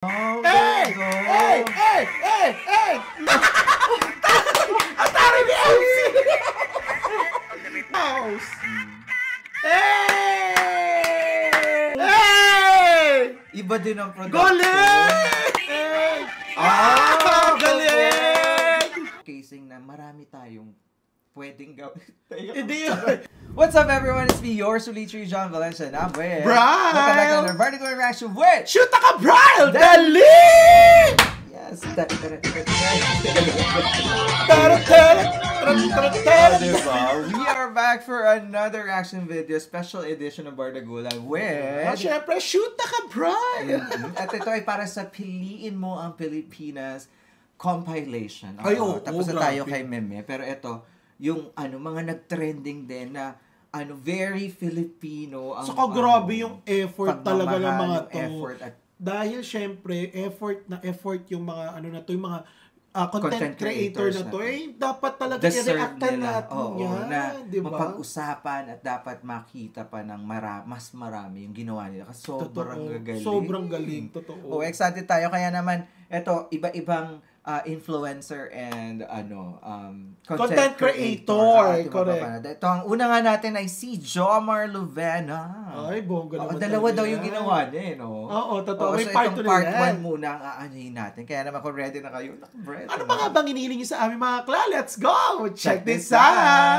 Oh, hey! Hey! Hey! Hey! Hey! Atari ni MC! Mouse! Hey! Hey! Iba din ang production. Galing! Hey! Galing! Casing na marami tayong pwedeng gawin. Hindi yun. What's up everyone? It's me, your Sulitri John Valencia. And I'm with... Brian! Welcome back to another vertical reaction with... Shoot ka, Brian! Dali! Yes! We are back for another reaction video, special edition of Bardagulan with... Siyempre, shoot ka, Brian! At ito ay para sa Piliin Mo ang Pilipinas compilation. Ay, oo, tapos na grabe. tayo kay Meme. Pero ito, yung mga nag-trending din na very Filipino ang Saka grabe yung effort talaga ng mga yung to. effort at dahil syempre, effort yung mga yung mga content creator na to. Dapat talaga i-reactan natin yan. Na diba? mapag-usapan at dapat makita pa ng mas marami yung ginawa nila. Kasi sobrang galing. Sobrang galing, totoo. Excited tayo. Kaya naman, eto, iba-ibang influencer and content creator. Correct. Ito, ang una nga natin ay si Jomar Lovena. Ay, bongga naman. Dalawa daw yung ginawa niya, no? Oo, totoo. So May part 2 part 1 muna ang aanyahin natin. Kaya naman kung ready na kayo, ano ba nga bang inihiling nyo sa aming mga kla? Let's go! Check this out!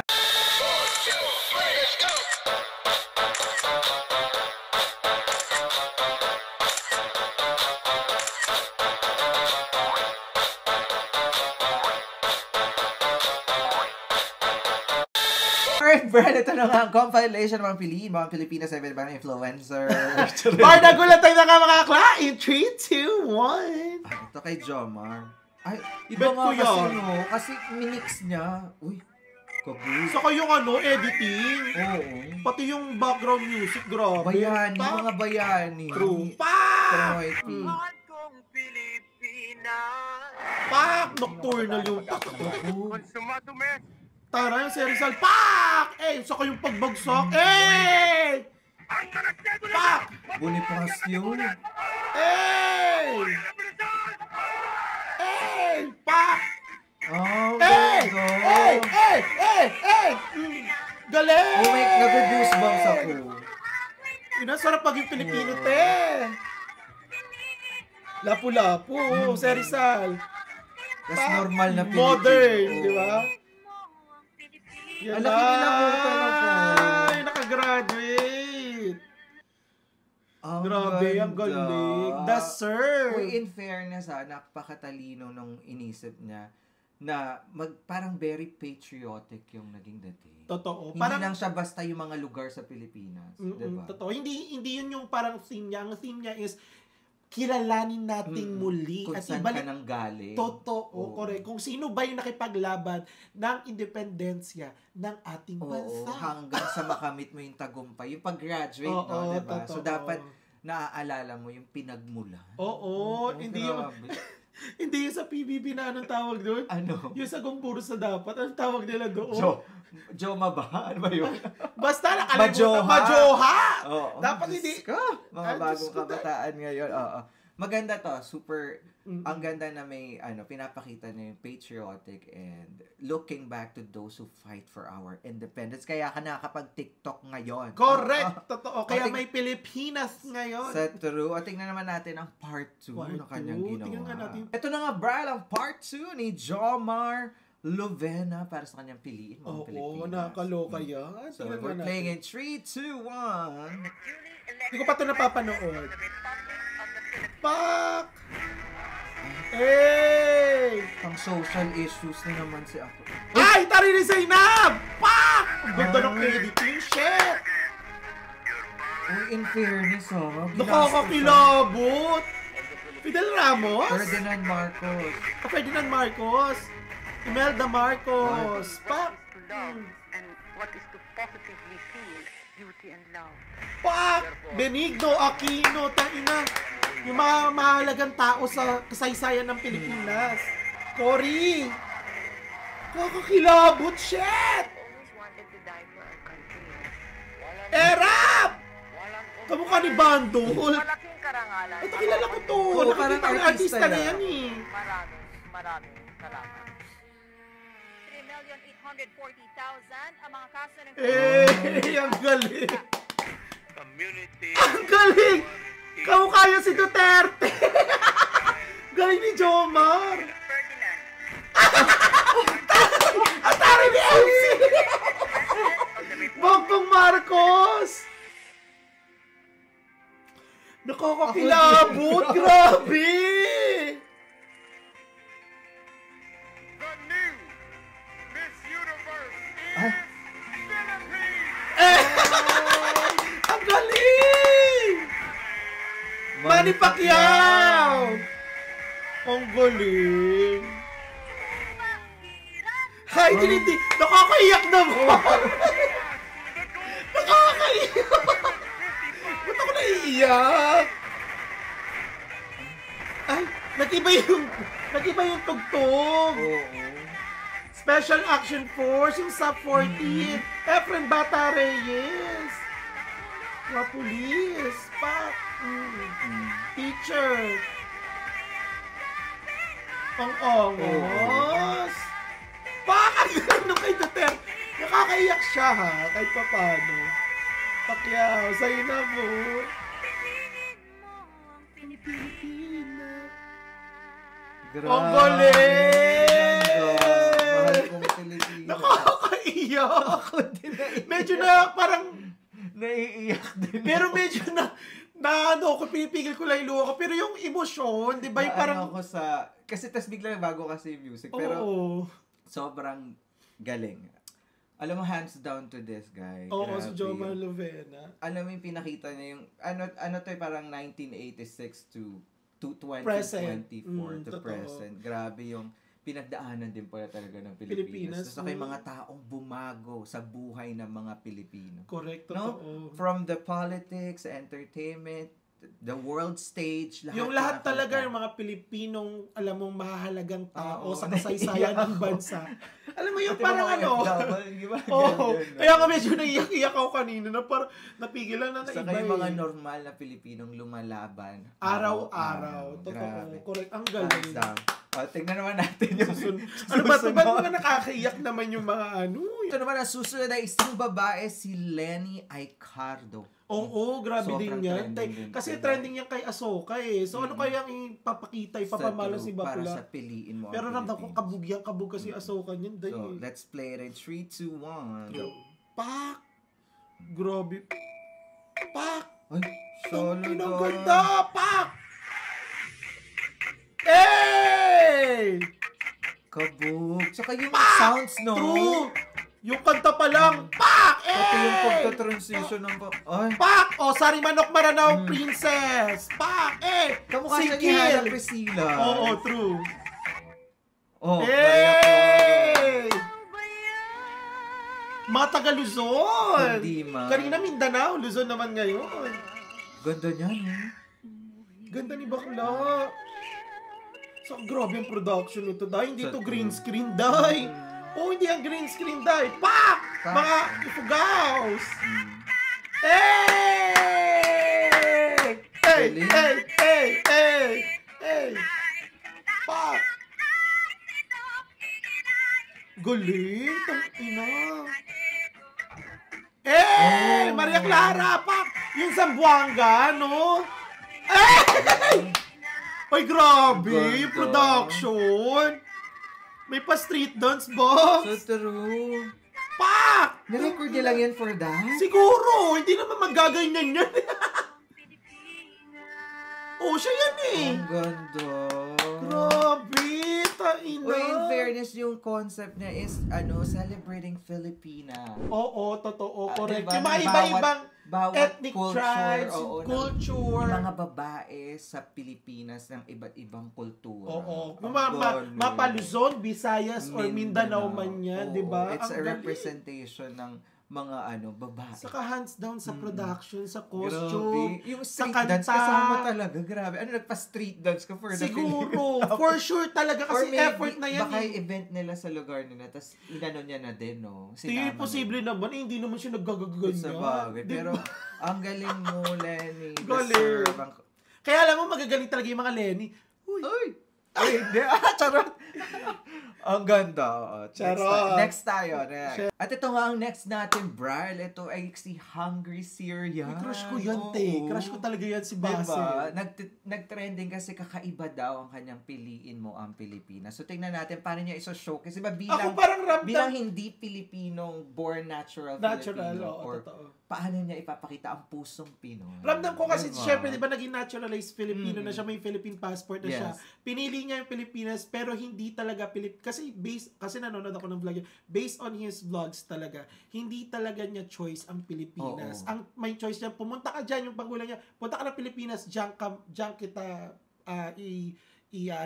Alright, Brad, ito na nga ang compilation ng mga Pilipinas sa iba't ibang influencer. Bardagulan tayo na nga mga kla! In 3, 2, 1! Ito kay Jomar. Ay, Bet iba nga ko kasi, yan. no? Kasi minix niya. Uy, kabul. Saka yung editing. Oo. Pati yung background music, grabe. Bayani, mga bayani. Trupa! Pak! Nocturnal yung Tara yung si Rizal. Pak! Saka yung pagbagsak. Pak! Bonifacio. Pak! Oh, Galing! Oh my, nag-goosebumps ako. Sarap pag yung Pilipino, te. Lapu-lapu, si Rizal. Tapos normal na Pilipino. Modern, di ba? Ang laki nila mortal ako. Ay, nakagraduate. Grabe, ang galing. The sir. Uy, in fairness napakatalino nung inisip niya na parang very patriotic yung naging dating. Totoo. Hindi lang siya basta yung mga lugar sa Pilipinas. Diba? Totoo. Hindi yun yung parang theme niya. Ang theme niya is kilalanin nating muli. Kung saan ka nang galing. Totoo, correct. Kung sino ba yung nakipaglaban ng independensya ng ating bansa. Hanggang sa makamit mo yung tagumpay. Yung pag-graduate, no? Diba? So, dapat naaalala mo yung pinagmulan. Hindi yung... Hindi yung sa PBB na anong tawag doon? Ano? Yung sa Gumpuro sa dapat. Anong tawag nila doon? Joma ba? Ano ba yun? Basta nakalimutan. Majoha! Dapat hindi. Mga bagong kabataan ngayon. Maganda to. Super, ang ganda na may, pinapakita na yung patriotic and looking back to those who fight for our independence. Kaya ka nakakapag-TikTok ngayon. Correct! Totoo. Kaya may Pilipinas ngayon. Sa true. O tingnan naman natin ang part 2 na kanyang ginawa. Tingnan nga natin. Ito na nga, Brian, ang part 2 ni Jomar Lovena para sa kanyang piliin mga Pilipinas. Nakakaloka yan. So, we're playing in 3, 2, 1. Hindi ko pa ito napapanood. Pak! Pang social issues na naman si ako. Ay! Tari ni Zainab! Pak! Ang ganda ng editing. Shit! Uy, in fairness, Nakakakilabot! Fidel Ramos? Ferdinand Marcos. Ferdinand Marcos. Imelda Marcos. Pak! And what is to positively feel beauty and love. Pak! Benigno Aquino, tangina. Yung mga mahalagang tao sa kasaysayan ng Pilipinas. Cory! Kakakilabot, shit! Always wanted to die for our country. Erap! Kamukha ni Bandol. Malaking karangalan. Ito, kilala ko to. Oo, Nakikita parang ko yung artista artista na na. yan eh. Maraming salamat. 3,840,000 ang mga kaso ng Ang galing. Community. Ang galing. Kamukha yun si Duterte. Galing ni Jomar. Ferdinand. Ang tari ni MC. Bongbong Marcos. Nakakakilabot. Grabe. The new Miss Universe is Ah. Philippines. Ang galing. Manny Pacquiao. Ang galing. Hay, hindi. Nakakaiyak naman. Nakakaiyak. Ba't ako naiiyak? Ay, nag-iba yung tugtog. Oo. Special Action Force, yung Sub-14. Efren Bata Reyes. Mga pulis. Teacher. Ang ongos. Bakit gano'n kay Duterte? Nakakaiyak siya ha, kahit pa paano. Pacquiao, sa'yo na mo. Grabe. Ang galing! Mahal kong Pilipinas. Nakakaiyak. Ako din Medyo na parang, naiiyak din. pero medyo na ano, kung pinipigil ko lang yung luha ko. Pero yung emosyon, di ba, yung parang, ako sa... Kasi tas bigla bago kasi yung music. Pero oo. sobrang galing. Alam mo, hands down to this guy. Oo, si Grabe. Jomar Lovena. Alam mo yung pinakita niya yung... Ano to parang 1986 to 2024 Present. to Totoo. present. Grabe yung pinagdaanan din pala talaga ng Pilipinas, Pilipinas. So, kay mga taong bumago sa buhay ng mga Pilipino. Correct, No? totoo. From the politics, entertainment, the world stage, lahat. Yung lahat nakakita. talaga ng mga Pilipinong, alam mong mahahalagang tao Oo, sa kasaysayan naiiyak ng ako. bansa. Alam mo yung Pati parang mga ano, OFW, ba? oo. Ganyan, no? Kaya nga medyo naiyak-iyak ako kanina na parang napigilan na Saka iba yung mga eh. normal na Pilipinong lumalaban. Araw-araw. Grabe. Totoo. Correct. Ang Hands galing. down. Tingnan naman natin yung Ano ba ito? susunod. Ba't mga nakakaiyak naman yung mga ano? Ito naman ang susunod na isang babae, si Lenny Aicardo. Oo, grabe Sobrang din yan. trending din. Kasi Diba? trending yan kay Ahsoka eh. So ano kaya ang ipapakita, ipapamala si Para Bakula? sa piliin mo. ang Pero ramdam ko Philippines. kabog kasi Ahsoka niyan. So, Dahil let's play it in 3, 2, 1. Go. Pak! Grabe. Pak! Ay, solo Ang daw. ganda! Pak! Hey! Kabog. Saka yung Pak! sounds, no? True! Yung kanta pa lang, pak! Pati yung Eh! pagka-transition ng Ay, Pak! O, Sari Manok Maranao Princess! Pak! Eh! kamukha siya ni Sikil! Hannah Priscilla. Oo, true. Oh, Hey! Mga taga Luzon! Hindi man. Kanina Mindanao, Luzon naman ngayon. Ganda niya, no? Ganda ni Bakla. So, grabe yung production nito. Dahil hindi to green screen, dahil. Oh, hindi ang green screen, dahil. Pak! Pak! Mga ifugaws! Mm. Hey! Hey! Galing. Hey! Hey! Hey! Hey! Pak! Galing! Tangina! Eh! Oh. Maria Clara! Pak! Yung Zamboanga, no? Eh! Ay, grabe! Ganda. Yung production! May pa street dance, boss! So true. Pak! Nirecord niya lang yan for that? Siguro! Hindi naman magaganyan yan. Oh, siya yan eh! Ang ganda. Grabe! Taina! Well, in fairness, yung concept niya is, celebrating Filipina. Oo, totoo. Correct. Diba? Yung mga iba-ibang Bawat ethnic culture, tribes, oo, culture. Yung mga babae sa Pilipinas ng iba't ibang kultura. Oo. Ang galing. Mapa Luzon, Visayas, or Mindanao man yan, Oo, di ba? It's Ang a galing. representation ng mga babae. Saka hands down sa production, sa costume, Grabe. Yung sa street dance kanta. kasama talaga. Grabe. Nagpa-street dance ka for the Siguro. For sure talaga Or kasi maybe, effort na yan. baka Eh. event nila sa lugar nila, tapos inano niya na din, no? Hindi, Sinama posible naman. Eh, hindi naman siya naggagaganyan. sa bagay. Di Pero, ba? ang galing mo, Lenny. Galing. Deserve. Kaya alam mo, magagaling talaga yung mga Lenny. Uy! Ay, hindi. Charot! Ang ganda. Charot. Next tayo. At ito nga ang next natin, Brian. Ito ay si Hungry Syria. Crush ko yan, te. Crush ko talaga yan si Basil. Diba? Nag-trending kasi kakaiba daw ang kanyang piliin mo ang Pilipinas. So, tingnan natin paano niya iso-showcase. Diba, Ako parang ramdam. bilang hindi Pilipinong born natural Filipino. Oo, or totoo. paano niya ipapakita ang pusong Pinoy. Ramdam ko kasi, Diba? syempre, di ba naging naturalized Filipino na siya, may Philippine passport na siya. Yes. Pinili niya yung Pilipinas, pero hindi talaga kasi nanonood ako ng vlog niya, based on his vlogs talaga, hindi talaga niya choice ang Pilipinas. Oo. Ang may choice niya, pumunta ka dyan, yung pangulang niya, punta ka ng Pilipinas, dyan kita,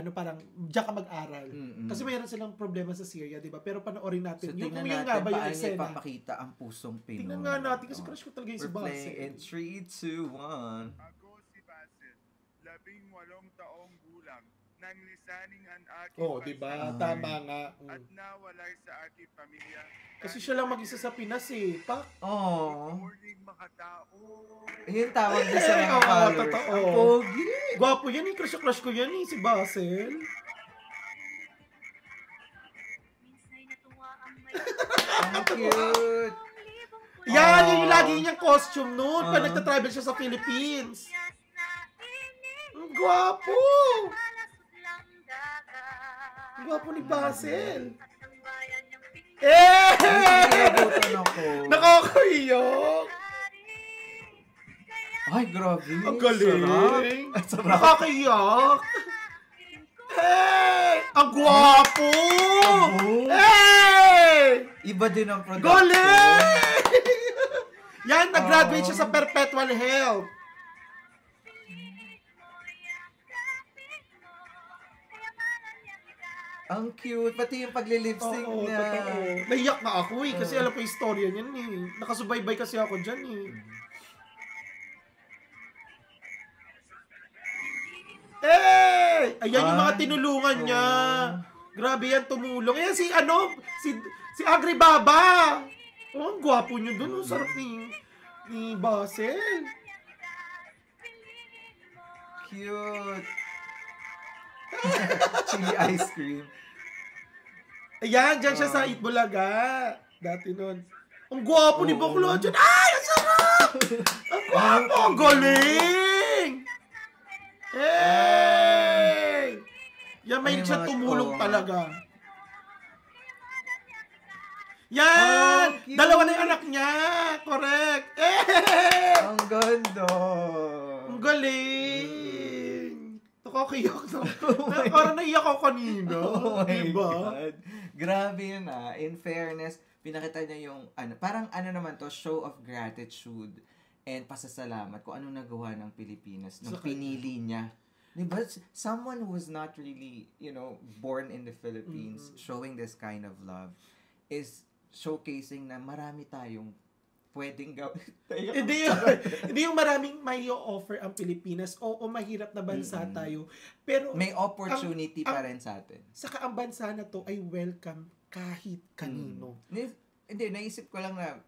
parang diyan ka mag-aral. Kasi mayroon silang problema sa Syria, di ba? Pero panoorin natin. So, yung tingnan nga natin ba yung paano niya eksena? ipapakita ang pusong Pinoy. Tingnan nga natin, kasi crush ko talaga yung si We're Basil. playing in 3, 2, 1. Ako si Basil, 18 taong gulang, nang lisaning ang aking Oh, di ba? bansa Tama nga. at nawalay sa aking pamilya. Kasi siya lang mag-isa sa Pinas eh. Oh. Morning makatao. Yun tawag niya sa mga Oo, followers. totoo. Ang pogi. Gwapo yan eh. Crush ko yan eh. Si Basil. Ang cute. Yan! Yun yung lagi niyang costume noon. Pag nagta-travel siya sa Philippines. Ang gwapo! Ang gwapo ni Basil. Eh! Nagutan ako. Nakakaiyak! Ay, grabe. Ang galing! Sarap. Nakakaiyak! Hey! Ang gwapo! Hey! Iba din ang production. Galing! Yan, nag-graduate siya sa Perpetual Health. Ang cute. Pati yung paglilipsync Oo, niya. totoo. Naiyak na ako eh, kasi alam ko yung istorya niyan eh. Nakasubaybay kasi ako dyan eh. Hey! Ayan yung mga tinulungan niya. Grabe yan, tumulong. Ayan si si Agri Baba. Oh, ang gwapo niyo dun. Ang sarap ni Basil. Cute. Chili ice cream. Ayan, dyan siya sa Itbulaga. Dati nun. Ang gwapo ni Bakla dyan. Ay, ang sarap! Ang gwapo! Ang galing! Hey! Yan, may siya tumulong talaga. Yan! cute. Dalawa na yung anak niya! Correct! Hey! Ang ganda. Ang galing! Nakakayak na. Parang naiyak ako kanina. Oh my diba? God. Grabe yun ah. In fairness, pinakita niya yung, parang naman to, show of gratitude and pasasalamat kung anong nagawa ng Pilipinas nung pinili niya. Diba? Someone who was not really, born in the Philippines, showing this kind of love, is showcasing na marami tayong pwedeng gawin. Hindi yung maraming may offer ang Pilipinas. Oo, mahirap na bansa tayo. Pero may opportunity pa rin sa atin. Saka ang bansa na to ay welcome kahit kanino. Hindi, naisip ko lang na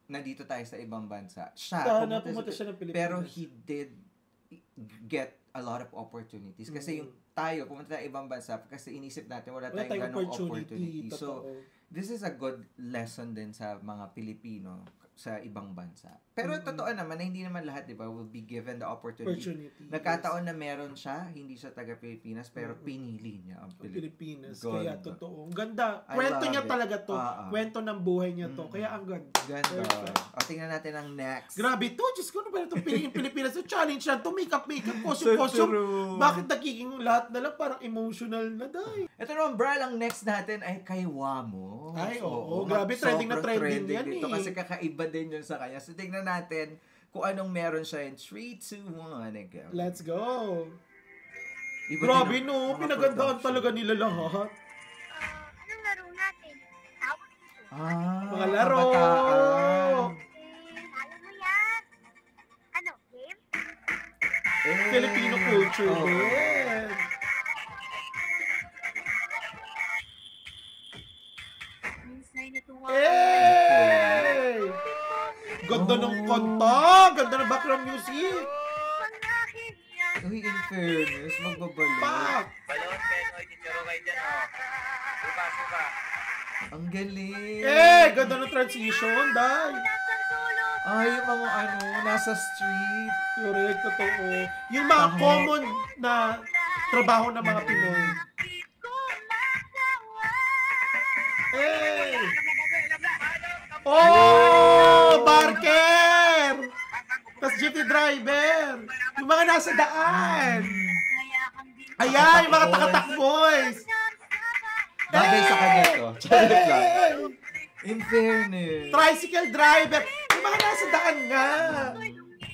nandito tayo sa ibang bansa. Siya, pumunta siya ng Pilipinas. Pero he did get a lot of opportunities. Kasi yung tayo, pumunta tayo ibang bansa kasi inisip natin wala tayong ganong opportunity. So, this is a good lesson din sa mga Pilipino sa ibang bansa. Pero totoo naman na hindi naman lahat, di ba, will be given the opportunity. Nagkataon na meron siya, hindi siya taga-Pilipinas, pero pinili niya ang Pilipinas. God. Kaya totoo. Ang ganda. I Kwento love niya it. talaga to. Kwento ng buhay niya to. Kaya ang ganda. Ganda. O, tingnan natin ang next. Grabe to. Diyos ko, ano ba itong Pilipinas? Yung challenge yan. To makeup, costume. Bakit nagiging lahat na lang parang emotional na dahil? Ito naman, Bral, ang next natin ay kay Wamo. Ay, oo. Grabe, trending na trending yan dito eh. kasi kakaiba din yun sa kanya. So, tingnan natin kung anong meron siya in 3, 2, 1, go. Let's go. Iba Grabe din ang no, mga pinagandaan production. talaga nila lahat. Anong laro natin? Tawag ito. Mga laro. kabataan. Alam mo yan. Ano, game? Filipino culture Oo. din. Minsan natuwa. Hey! Ganda ng kanta! Ganda ng background music! Ang aking Uy, in fairness, magbabalik. Pak! Balon, Penoy, chicharo kayo dyan, oh. Suka, suka. Ang galing. Ganda ng transition, Day. Ay, yung mga nasa street. Correct, totoo. Yung mga common na trabaho ng mga Pinoy. Oh! Barker! Tapos jeepney driver. Yung mga nasa daan. Ayan, yung mga takatakboys. Bagay sa kanya to. Charot lang. In fairness. Tricycle driver. Yung mga nasa daan nga.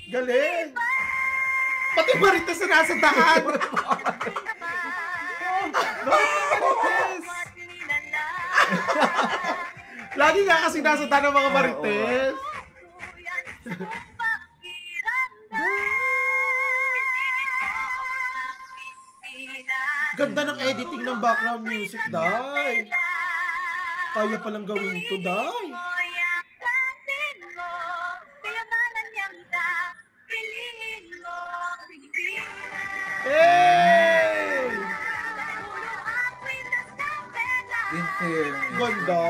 Galing. Pati Marites na nasa daan. Lagi nga kasi nasa daan ng mga Marites. Ganda ng editing ng background music, Day. Kaya palang gawin to, Day. Hey! In fairness. Ganda!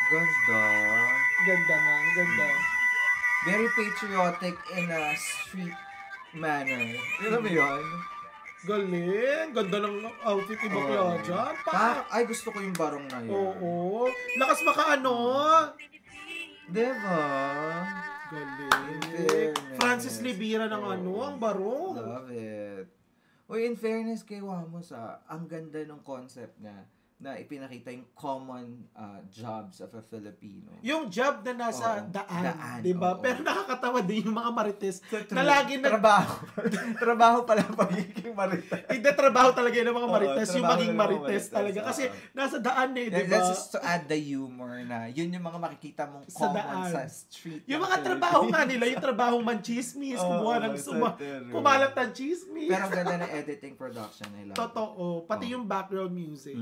Ganda. Ganda nga, ganda. Very patriotic in a street manner. Alam mo yun? Galing! Ganda ng outfit ni Bakla dyan. Pak! Ay, gusto ko yung barong na yun. Oo. Lakas makaano. Diba? Galing. fairness. Francis Libira ng ang barong. Love it. Uy, in fairness kay Wamos, ang ganda ng concept niya na ipinakita yung common jobs of a Filipino. Yung job na nasa Oo, daan, di ba? oo. Pero nakakatawa din yung mga Marites na lagi na... Trabaho. Trabaho pala pagiging marites. Hindi, trabaho talaga yun ng mga Oo, Marites. Yung trabaho maging ng mga Marites Marites, talaga. Kasi oo. nasa daan eh, di ba? That's just to add the humor na yun yung mga makikita mong Sa common daan. sa street. Yung ng mga trabaho nga Philippines. nila, yung trabahong manchismis, kumuha ng sa true. kumalat ng chismis. Pero ang ganda ng editing production nila. Totoo. Pati yung background music.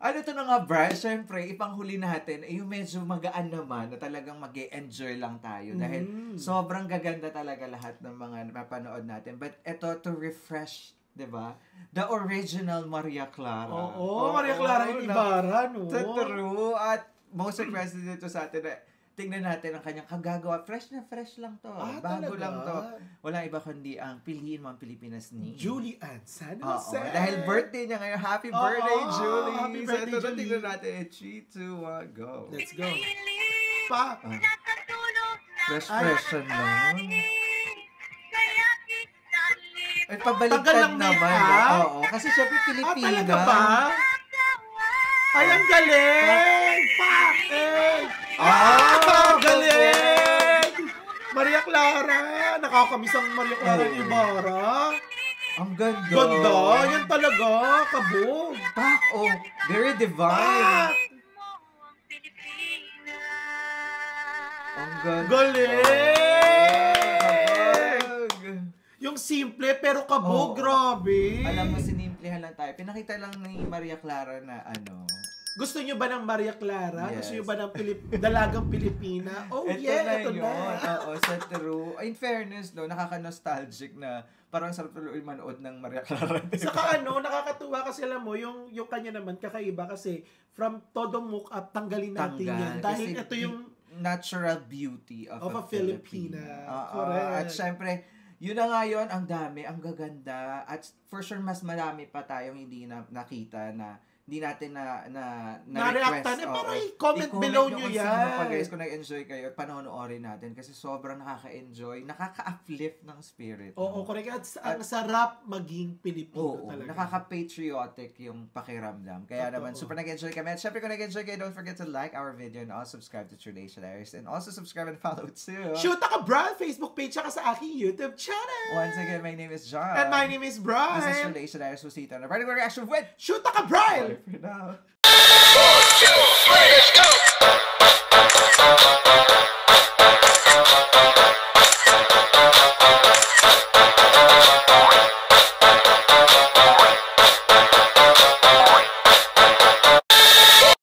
Ano to na nga, Brian? Siyempre, ipanghuli natin, yung medyo magaan naman na talagang mag-enjoy lang tayo. Dahil sobrang gaganda talaga lahat ng mga mapanood natin. But ito, to refresh, di ba? The original Maria Clara. Oo, Maria Clara Ibarra, no? True. At most impressive dito sa atin na tingnan natin ang kanyang kagagawa. Fresh na fresh lang to. Bago talaga? lang to. Walang iba kundi ang piliin mo ang Pilipinas ni Julie Ann San Oo. Jose. Dahil birthday niya ngayon. Happy birthday, Julie! Happy birthday, so, ito na Julie. tingnan natin. 3, 2, 1, go. Let's go. Pa. Fresh lang. Ay, pabaliktad Tagal lang naman. makeup? Oo. Kasi syempre Pilipina. Talaga ba? Ay, ang galing! Pa! Galing! Maria Clara! Nakakamiss ang Maria Clara Ibarra. Ang ganda. Ganda! Yan talaga! Kabog! Pak, very divine. Ang ganda. Galing! Yung simple pero kabog, Oo. grabe! Alam mo, sinimplihan lang tayo. Pinakita lang ni Maria Clara na Gusto nyo ba ng Maria Clara? Yes. Gusto nyo ba ng dalagang Pilipina? Oh ito yeah, ito yun. na. Oo, sa true. In fairness, no, nakaka-nostalgic na parang sarap tuloy manood ng Maria Clara. Saka nakakatuwa kasi alam mo, yung kanya naman kakaiba kasi from todo mock-up, tanggalin natin yan. Dahil Kasi ito yung natural beauty of a a Filipina. Oo, Correct. At syempre, yun na nga yun, ang dami, ang gaganda. At for sure, mas marami pa tayong hindi na nakita na hindi natin na-reactan. Pero i-comment below nyo yan. yan. Pa, guys, kung nag-enjoy kayo, panonoorin natin kasi sobrang nakaka-enjoy, nakaka-uplift ng spirit. Oo, correct. At ang sarap maging Pilipino Oo, talaga. nakaka-patriotic yung pakiramdam. Kaya Totoo. naman, super nag-enjoy kami. At syempre, kung nag-enjoy kayo, don't forget to like our video and also subscribe to True Nationaries. And also subscribe and follow too. Shoot ka, Brian! Facebook page ka sa aking YouTube channel! Once again, my name is John. And my name is This is True Brian! Nationaries. We'll see you on a regular reaction with Shoot ka, Brian! Bye for now.